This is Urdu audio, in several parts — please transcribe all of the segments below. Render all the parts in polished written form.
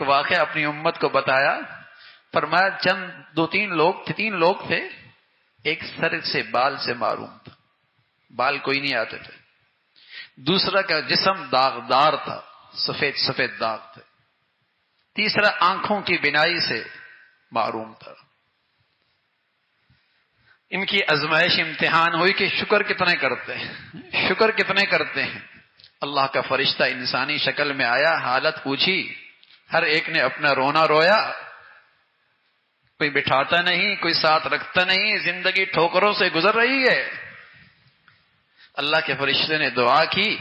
واقعہ اپنی امت کو بتایا. فرمایا تین لوگ تھے. ایک سر سے بال سے معروم تھا، بال کوئی نہیں آتے تھے. دوسرا کا جسم داغدار تھا، سفید سفید داغ تھے. تیسرا آنکھوں کی بینائی سے معروم تھا. ان کی آزمائش امتحان ہوئی کہ شکر کتنے کرتے ہیں. اللہ کا فرشتہ انسانی شکل میں آیا، حالت پوچھی، ہر ایک نے اپنا رونا رویا. کوئی بٹھاتا نہیں، کوئی ساتھ رکھتا نہیں، زندگی ٹھوکروں سے گزر رہی ہے. اللہ کے فرشتے نے دعا کی،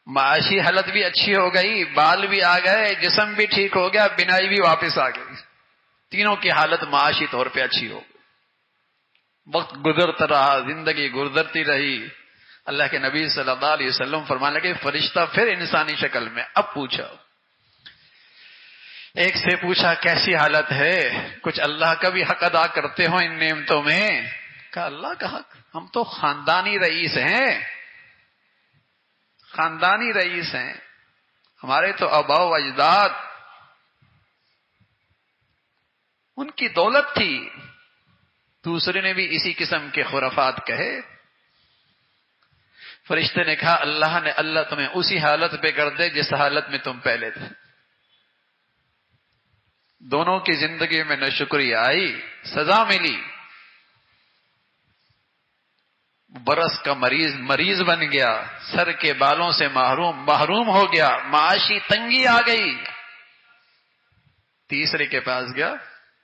معاشی حالت بھی اچھی ہو گئی، بال بھی آ گئے، جسم بھی ٹھیک ہو گیا، بینائی بھی واپس آ گئی. تینوں کی حالت معاشی طور پہ اچھی ہو گئی. وقت گزرتا رہا، زندگی گزرتی رہی. اللہ کے نبی صلی اللہ علیہ وسلم فرمانے لگے فرشتہ پھر انسانی شکل میں. اب پوچھا، ایک سے پوچھا کیسی حالت ہے؟ کچھ اللہ کا بھی حق ادا کرتے ہو ان نعمتوں میں؟ کہا اللہ کا حق، ہم تو خاندانی رئیس ہیں، ہمارے تو آباء و اجداد ان کی دولت تھی. دوسرے نے بھی اسی قسم کے خرافات کہے. فرشتے نے کہا اللہ تمہیں اسی حالت پہ کر دے جس حالت میں تم پہلے تھے. دونوں کی زندگی میں ناشکری آئی، سزا ملی. برس کا مریض بن گیا، سر کے بالوں سے محروم ہو گیا، معاشی تنگی آ گئی. تیسرے کے پاس گیا،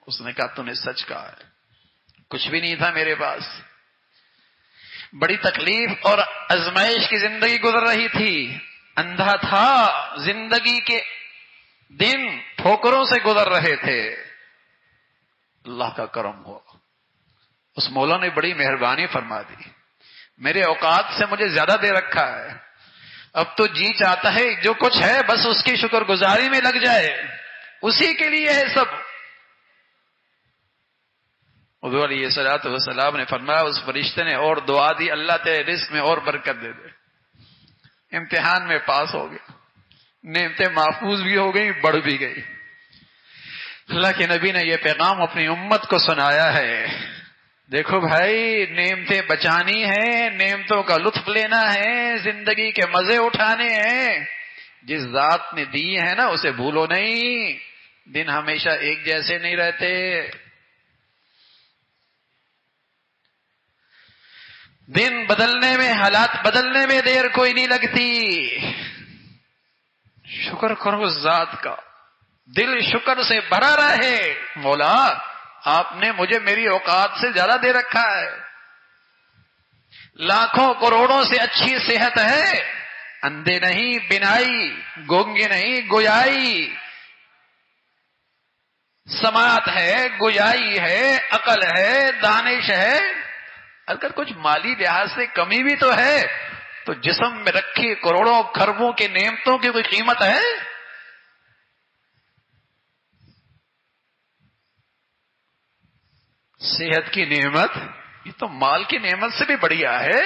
اس نے کہا تو نے سچ کہا ہے، کچھ بھی نہیں تھا میرے پاس. بڑی تکلیف اور آزمائش کی زندگی گزر رہی تھی، اندھا تھا، زندگی کے دن ٹھوکروں سے گزر رہے تھے. اللہ کا کرم ہوا، اس مولا نے بڑی مہربانی فرما دی. میرے اوقات سے مجھے زیادہ دے رکھا ہے، اب تو جی چاہتا ہے جو کچھ ہے بس اس کی شکر گزاری میں لگ جائے، اسی کے لیے ہے سب. حضور علیہ الصلوۃ والسلام نے فرمایا اس فرشتے نے اور دعا دی، اللہ تیرے رزق میں اور برکت دے دے. امتحان میں پاس ہو گیا، نعمتیں محفوظ بھی ہو گئی، بڑھ بھی گئی. اللہ کے نبی نے یہ پیغام اپنی امت کو سنایا ہے. دیکھو بھائی، نعمتیں بچانی ہیں، نعمتوں کا لطف لینا ہے، زندگی کے مزے اٹھانے ہیں. جس ذات نے دی ہے نا اسے بھولو نہیں. دن ہمیشہ ایک جیسے نہیں رہتے. دن بدلنے میں، حالات بدلنے میں دیر کوئی نہیں لگتی. شکر کرو اس ذات کا، دل شکر سے بھرا رہے. مولا آپ نے مجھے میری اوقات سے زیادہ دے رکھا ہے، لاکھوں کروڑوں سے اچھی صحت ہے، اندھے نہیں بینائی، گونگے نہیں گویائی، سماعت ہے، گویائی ہے، عقل ہے، دانش ہے. اگر کچھ مالی لحاظ سے کمی بھی تو ہے تو جسم میں رکھی کروڑوں کھربوں کی نعمتوں کی کوئی قیمت ہے؟ صحت کی نعمت یہ تو مال کی نعمت سے بھی بڑھیا ہے.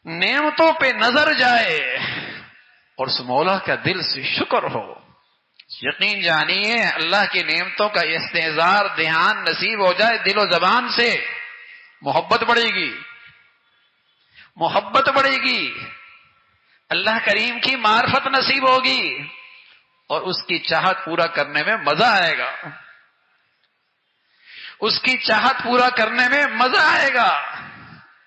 نعمتوں پہ نظر جائے اور اس مولا کا دل سے شکر ہو. یقین جانیے اللہ کی نعمتوں کا استحضار دھیان نصیب ہو جائے دل و زبان سے، محبت بڑھے گی، اللہ کریم کی معرفت نصیب ہوگی اور اس کی چاہت پورا کرنے میں مزہ آئے گا. اس کی چاہت پورا کرنے میں مزہ آئے گا.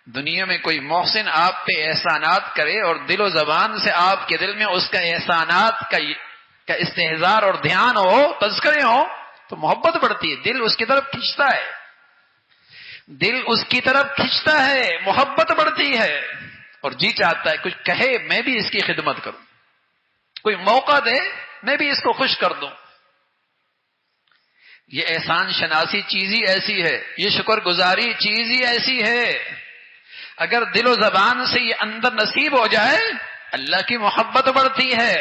دنیا میں کوئی محسن آپ پہ احسانات کرے اور دل و زبان سے آپ کے دل میں اس کا احسانات کا استحضار اور دھیان ہو، تذکرے ہو، تو محبت بڑھتی ہے. دل اس کی طرف کھنچتا ہے، محبت بڑھتی ہے اور جی چاہتا ہے کچھ کہے میں بھی اس کی خدمت کروں، کوئی موقع دے میں بھی اس کو خوش کر دوں. یہ احسان شناسی چیز ہی ایسی ہے، یہ شکر گزاری چیز ہی ایسی ہے. اگر دل و زبان سے یہ اندر نصیب ہو جائے اللہ کی محبت بڑھتی ہے.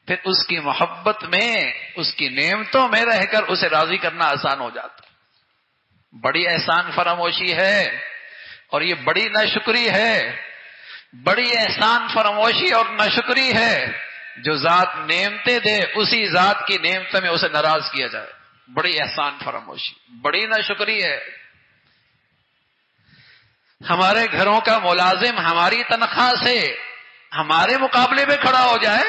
پھر اس کی محبت میں، اس کی نعمتوں میں رہ کر اسے راضی کرنا آسان ہو جاتا. بڑی احسان فراموشی ہے اور یہ بڑی ناشکری ہے. بڑی احسان فراموشی اور ناشکری ہے جو ذات نعمتیں دے اسی ذات کی نعمتوں میں اسے ناراض کیا جائے. بڑی احسان فراموشی، بڑی ناشکری ہے. ہمارے گھروں کا ملازم ہماری تنخواہ سے ہمارے مقابلے میں کھڑا ہو جائے،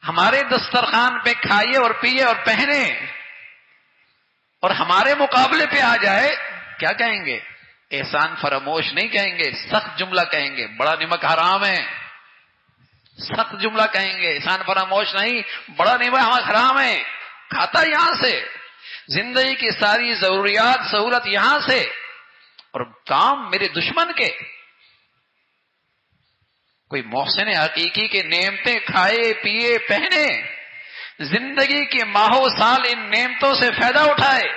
ہمارے دسترخوان پہ کھائے اور پیے اور پہنے اور ہمارے مقابلے پہ آ جائے، کیا کہیں گے؟ احسان فراموش نہیں کہیں گے، سخت جملہ کہیں گے، بڑا نمک حرام ہے. سخت جملہ کہیں گے، احسان فراموش نہیں، بڑا نمک حرام ہے. کھاتا یہاں سے، زندگی کی ساری ضروریات سہولت یہاں سے، اور کام میرے دشمن کے. کوئی محسن حقیقی کے نعمتیں کھائے پیے پہنے، زندگی کے ماہو سال ان نعمتوں سے فائدہ اٹھائے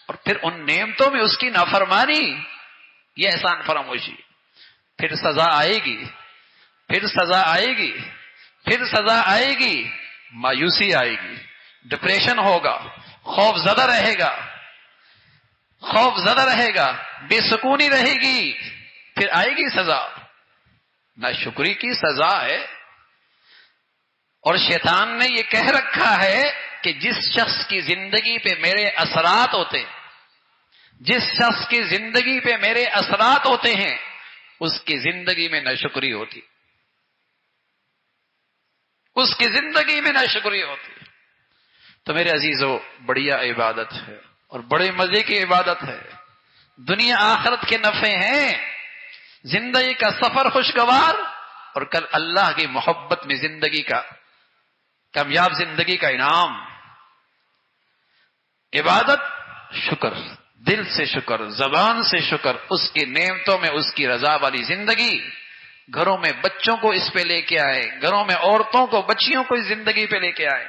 اور پھر ان نعمتوں میں اس کی نافرمانی، یہ احسان فراموشی. پھر سزا آئے گی، پھر سزا آئے گی، پھر سزا آئے گی. مایوسی آئے گی، ڈپریشن ہوگا، خوف زدہ رہے گا، خوف زدہ رہے گا، بے سکونی رہے گی، پھر آئے گی سزا. ناشکری کی سزا ہے. اور شیطان نے یہ کہہ رکھا ہے کہ جس شخص کی زندگی پہ میرے اثرات ہوتے، جس شخص کی زندگی پہ میرے اثرات ہوتے ہیں اس کی زندگی میں ناشکری ہوتی، اس کی زندگی میں ناشکری ہوتی. تو میرے عزیزو، بڑھیا عبادت ہے اور بڑے مزے کی عبادت ہے. دنیا آخرت کے نفع ہیں، زندگی کا سفر خوشگوار، اور کل اللہ کی محبت میں زندگی کا کامیاب زندگی کا انعام. عبادت، شکر، دل سے شکر، زبان سے شکر، اس کی نعمتوں میں اس کی رضا والی زندگی. گھروں میں بچوں کو اس پہ لے کے آئے، گھروں میں عورتوں کو، بچیوں کو اس زندگی پہ لے کے آئے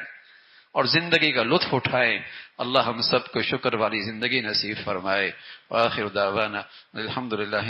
اور زندگی کا لطف اٹھائے. اللہ ہم سب کو شکر والی زندگی نصیب فرمائے. وآخر دعوانا الحمدللہ.